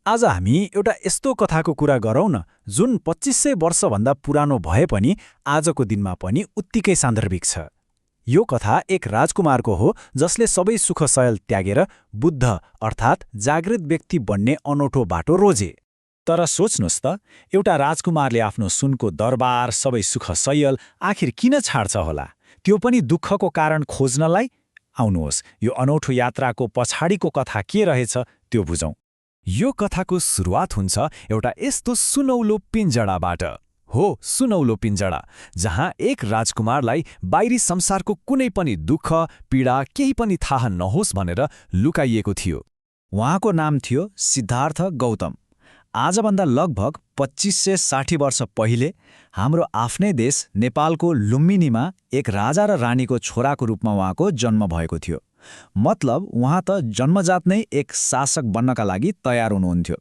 आज हामी एउटा यस्तो कथाको कुरा गरौँ न जुन 2500 वर्षभन्दा पुरानो भए पनि आजको दिनमा पनि उत्तिकै सान्दर्भिक छ। यो कथा एक राजकुमारको हो जसले सबै सुखशयल त्यागेर बुद्ध अर्थात् जागृत व्यक्ति बन्ने अनौठो बाटो रोजे। तर सोच्नुस् त, एउटा राजकुमारले आफ्नो सुनको दरबार सबै सुखशयल आखिर किन छाड्छ होला? त्यो पनि दुःखको कारण खोज्नलाई? आउनुहोस्, यो अनौठो यात्राको पछाडिको कथा के रहेछ त्यो बुझौँ। यो कथाको सुरुवात हुन्छ एउटा यस्तो सुनौलो पिञ्जडाबाट। हो, सुनौलो पिञ्जडा, जहाँ एक राजकुमारलाई बाहिरी संसारको कुनै पनि दुःख, पीडा केही पनि थाहा नहोस् भनेर लुकाइएको थियो। उहाँको नाम थियो सिद्धार्थ गौतम। आजभन्दा लगभग 2560 वर्ष पहिले हाम्रो आफ्नै देश नेपालको लुम्बिनीमा एक राजा र रानीको छोराको रूपमा उहाँको जन्म भएको थियो। मतलब उहाँ त जन्मजात नै एक शासक बन्नका लागि तयार हुनुहुन्थ्यो।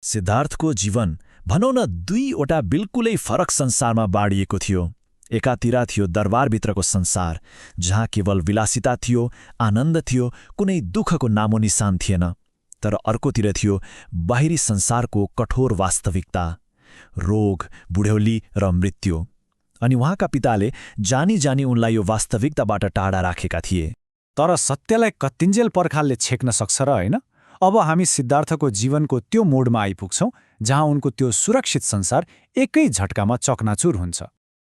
सिद्धार्थको जीवन भनौँ न दुईवटा बिल्कुलै फरक संसारमा बाँडिएको थियो। एकातिर थियो दरबारभित्रको संसार, जहाँ केवल विलासिता थियो, आनन्द थियो, कुनै दुःखको नामोनिशान थिएन। तर अर्कोतिर थियो बाहिरी संसारको कठोर वास्तविकता, रोग, बुढ्यौली र मृत्यु। अनि उहाँका पिताले जानी जानी उनलाई यो वास्तविकताबाट टाढा राखेका थिए। तर सत्यलाई कत्तिन्जेल पर्खालले छेक्न सक्छ र होइन? अब हामी सिद्धार्थको जीवनको त्यो मोडमा आइपुग्छौँ जहाँ उनको त्यो सुरक्षित संसार एकै झट्कामा चकनाचुर हुन्छ।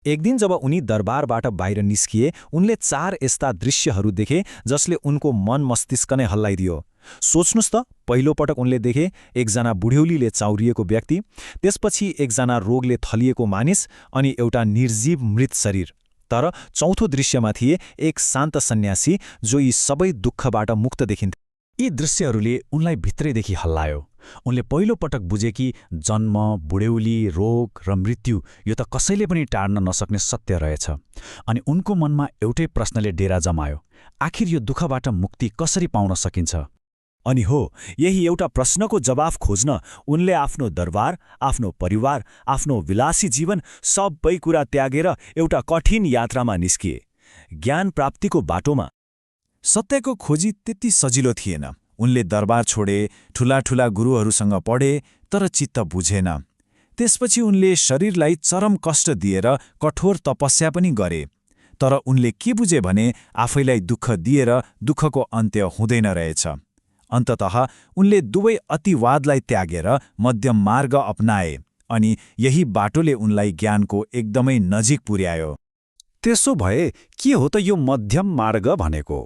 एक दिन जब उनी दरबारबाट बाहिर निस्किए, उनले 4 यस्ता दृश्यहरू देखे जसले उनको मन मस्तिष्क नै हल्लाइदियो। सोच्नुस् त, पहिलो पटक उनले देखे एकजना बुढ्यौलीले चाउरिएको व्यक्ति, त्यसपछि एकजना रोगले थलिएको मानिस अनि एउटा निर्जीव मृत शरीर। तर चौथो दृश्यमा थिए एक शान्त सन्यासी जो यी सबै दुःखबाट मुक्त देखिन्थे। यी दृश्यहरूले उनलाई भित्रैदेखि हल्लायो। उनले पहिलो पटक बुझे कि जन्म, बुढ्यौली, रोग र मृत्यु यो त कसैले पनि टार्न नसक्ने सत्य रहेछ। अनि उनको मनमा एउटै प्रश्नले डेरा जमायो, आखिर यो दुःखबाट मुक्ति कसरी पाउन सकिन्छ? अनि हो, यही एउटा प्रश्नको जवाफ खोज्न उनले आफ्नो दरबार, आफ्नो परिवार, आफ्नो विलासी जीवन सबै कुरा त्यागेर एउटा कठिन यात्रामा निस्किए। ज्ञान प्राप्तिको बाटोमा सत्यको खोजी त्यति सजिलो थिएन। उनले दरबार छोडे, ठूला ठूला गुरुहरूसँग पढे, तर चित्त बुझेन। त्यसपछि उनले शरीरलाई चरम कष्ट दिएर कठोर तपस्या पनि गरे। तर उनले के बुझे भने आफैलाई दुःख दिएर दुःखको अन्त्य हुँदैन रहेछ। अन्ततः उनले दुवै अतिवादलाई त्यागेर मध्यम मार्ग अपनाए अनि यही बाटोले उनलाई ज्ञानको एकदमै नजिक पुर्यायो। त्यसो भए के हो त यो मध्यम मार्ग भनेको?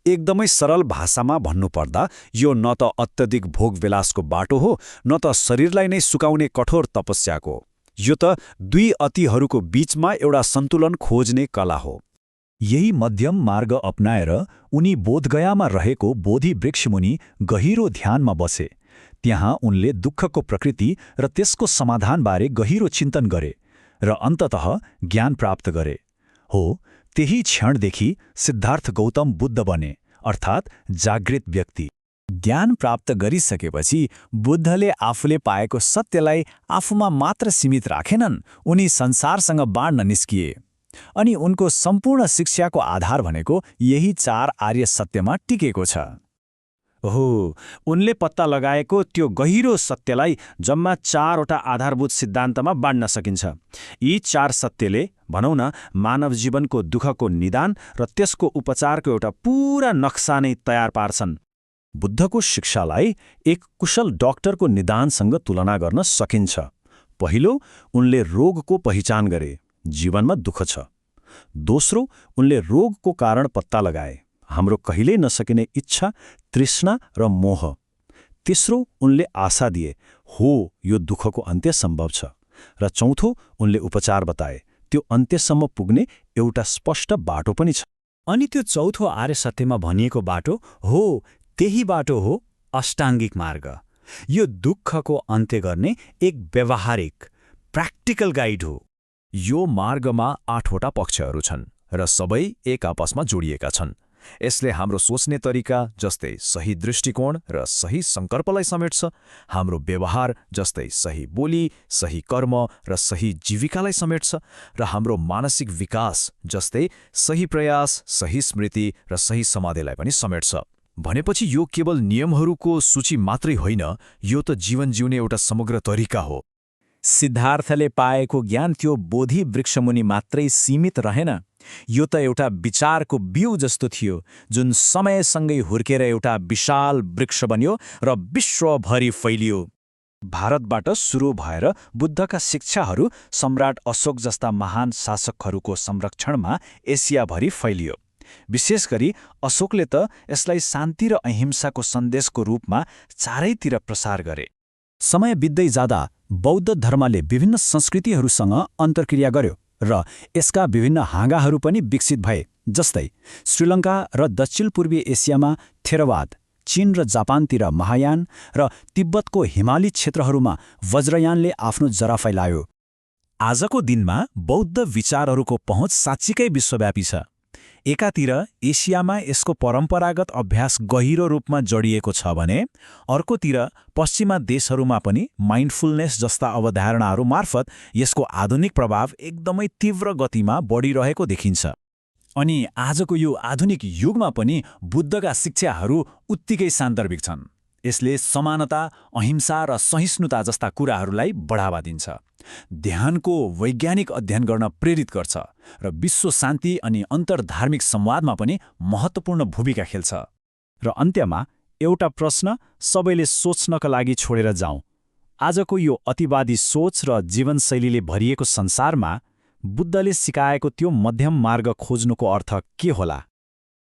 एकदमै सरल भाषामा भन्नुपर्दा यो न त अत्यधिक भोगविलासको बाटो हो, न त शरीरलाई नै सुकाउने कठोर तपस्याको। यो त दुई अतिहरूको बीचमा एउटा सन्तुलन खोज्ने कला हो। यही मध्यम मार्ग अपनाएर उनी बोधगयामा रहेको बोधि वृक्षमुनि गहिरो ध्यानमा बसे। त्यहाँ उनले दुःखको प्रकृति र त्यसको समाधानबारे गहिरो चिन्तन गरे र अन्ततः ज्ञान प्राप्त गरे। हो, त्यही क्षणदेखि सिद्धार्थ गौतम बुद्ध बने, अर्थात् जागृत व्यक्ति। ज्ञान प्राप्त गरिसकेपछि बुद्धले आफूले पाएको सत्यलाई आफूमा मात्र सीमित राखेनन्, उनी संसारसँग बाँड्न निस्किए। अनि उनको सम्पूर्ण शिक्षाको आधार भनेको यही 4 आर्य सत्यमा टिकेको छ। ओहो, उनले पत्ता लगाएको त्यो गहिरो सत्यलाई जम्मा 4वटा आधारभूत सिद्धान्तमा बाँड्न सकिन्छ। यी 4 सत्यले भनौँ न मानव जीवनको दुःखको निदान र त्यसको उपचारको एउटा पूरा नक्सा नै तयार पार्छन्। बुद्धको शिक्षालाई एक कुशल डाक्टरको निदानसँग तुलना गर्न सकिन्छ। पहिलो, उनले रोगको पहिचान गरे, जीवनमा दुःख छ। दोस्रो, उनले रोगको कारण पत्ता लगाए, हाम्रो कहिल्यै नसकिने इच्छा, तृष्णा र मोह। तेस्रो, उनले आशा दिए, हो यो दुःखको अन्त्य सम्भव छ। र चौथो, उनले उपचार बताए, त्यो अन्त्यसम्म पुग्ने एउटा स्पष्ट बाटो पनि छ। अनि त्यो चौथो आर्य सत्यमा भनिएको बाटो हो, त्यही बाटो हो अष्टाङ्गिक मार्ग। यो दुःखको अन्त्य गर्ने एक व्यावहारिक, प्र्याक्टिकल गाइड हो। यो मार्गमा 8वटा पक्षहरू छन् र सबै एक आपसमा जोडिएका छन्। यसले हाम्रो सोच्ने तरिका जस्तै सही दृष्टिकोण र सही सङ्कल्पलाई समेट्छ, हाम्रो व्यवहार जस्तै सही बोली, सही कर्म र सही जीविकालाई समेट्छ, र हाम्रो मानसिक विकास जस्तै सही प्रयास, सही स्मृति र सही समाधिलाई पनि समेट्छ। भनेपछि यो केवल नियमहरूको सूची मात्रै होइन, यो त जीवन जिउने एउटा समग्र तरिका हो। सिद्धार्थले पाएको ज्ञान त्यो बोधि वृक्षमुनि मात्रै सीमित रहेन। यो त एउटा विचारको बिउ जस्तो थियो, जुन समयसँगै हुर्केर एउटा विशाल वृक्ष बन्यो र विश्वभरि फैलियो। भारतबाट सुरु भएर बुद्धका शिक्षाहरू सम्राट अशोक जस्ता महान शासकहरूको संरक्षणमा एसियाभरि फैलियो। विशेष गरी अशोकले त यसलाई शान्ति र अहिंसाको सन्देशको रूपमा चारैतिर प्रसार गरे। समय बित्दै जाँदा बौद्ध धर्मले विभिन्न संस्कृतिहरूसँग अन्तर्क्रिया गर्यो र यसका विभिन्न हाँगाहरू पनि विकसित भए। जस्तै श्रीलङ्का र दक्षिण पूर्वी एसियामा थेरवाद, चीन र जापानतिर महायान र तिब्बतको हिमाली क्षेत्रहरूमा वज्रयानले आफ्नो जरा फैलायो। आजको दिनमा बौद्ध विचारहरूको पहुँच साँच्चीकै विश्वव्यापी छ। एकातिर एसियामा यसको परम्परागत अभ्यास गहिरो रूपमा जडिएको छ भने अर्कोतिर पश्चिमा देशहरूमा पनि माइन्डफुलनेस जस्ता अवधारणाहरू मार्फत यसको आधुनिक प्रभाव एकदमै तीव्र गतिमा बढिरहेको देखिन्छ। अनि आजको यो आधुनिक युगमा पनि बुद्धका शिक्षाहरू उत्तिकै सान्दर्भिक छन्। यसले समानता, अहिंसा र सहिष्णुता जस्ता कुराहरूलाई बढावा दिन्छ, ध्यानको वैज्ञानिक अध्ययन गर्न प्रेरित गर्छ र विश्व शान्ति अनि अन्तर्धार्मिक संवादमा पनि महत्त्वपूर्ण भूमिका खेल्छ। र अन्त्यमा एउटा प्रश्न सबैले सोच्नका लागि छोडेर जाउँ। आजको यो अतिवादी सोच र जीवनशैलीले भरिएको संसारमा बुद्धले सिकाएको त्यो मध्यम मार्ग खोज्नुको अर्थ के होला?